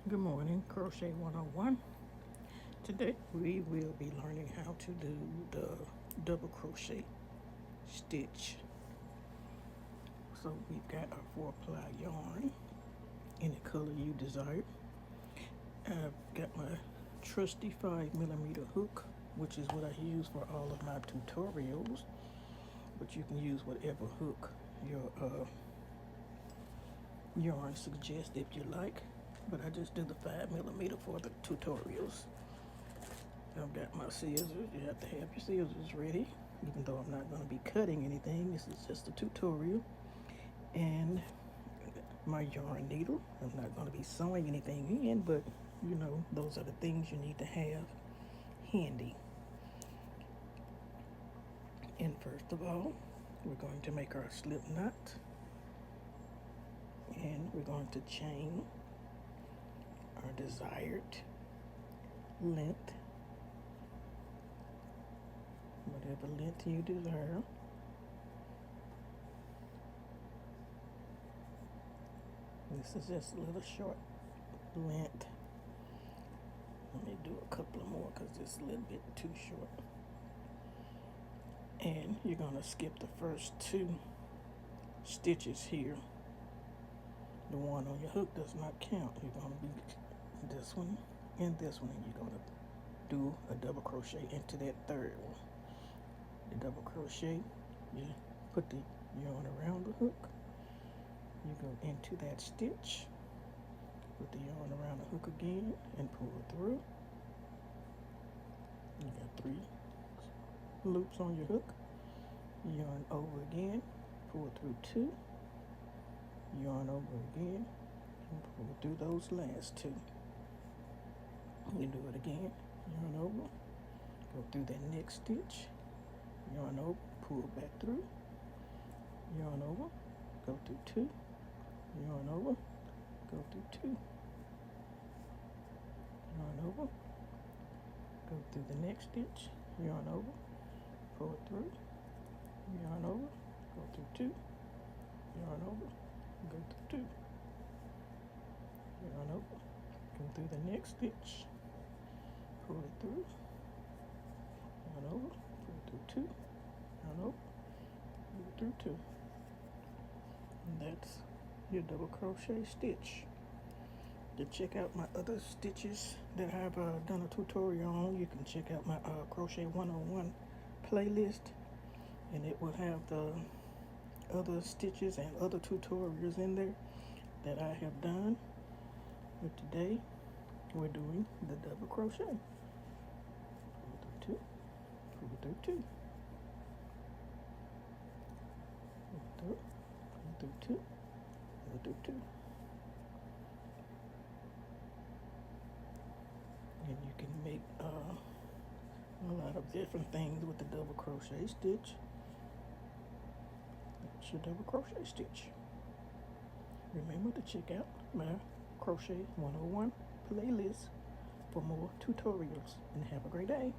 Good morning, Crochet 101. Today we will be learning how to do the double crochet stitch. So we've got our 4-ply yarn in the color you desire. I've got my trusty 5mm hook, which is what I use for all of my tutorials, but you can use whatever hook your yarn suggests if you like, but I just do the 5mm for the tutorials. I've got my scissors. You have to have your scissors ready, even though I'm not going to be cutting anything. This is just a tutorial. And my yarn needle. I'm not going to be sewing anything in, but you know, those are the things you need to have handy. And first of all, we're going to make our slip knot, and we're going to chain our desired length, whatever length you desire. This is just a little short length. Let me do a couple more because it's a little bit too short. And you're going to skip the first 2 stitches here. The one on your hook does not count. You're going to be this one and this one, and you're going to do a double crochet into that third one. The double crochet, you put the yarn around the hook, you go into that stitch, put the yarn around the hook again and pull it through. You got 3 loops on your hook, yarn over again, pull it through 2, yarn over again, and pull through those last 2. You do it again, yarn over, go through that next stitch, yarn over, pull back through, yarn over, go through 2, yarn over, go through 2, yarn over, go through the next stitch, yarn over, pull it through, yarn over, go through 2, yarn over, go through 2, yarn over, go through the next stitch, pull it through, yarn over, pull through 2, yarn over, go through 2. And that's your double crochet stitch. To check out my other stitches that I've done a tutorial on, you can check out my Crochet 101 playlist, and it will have the other stitches and other tutorials in there that I have done. But today we're doing the double crochet. Pull through 2, pull through 2, pull through 2, pull through 2. And you can make a lot of different things with the double crochet stitch. That's your double crochet stitch. Remember to check out my Crochet 101 playlist for more tutorials, and have a great day.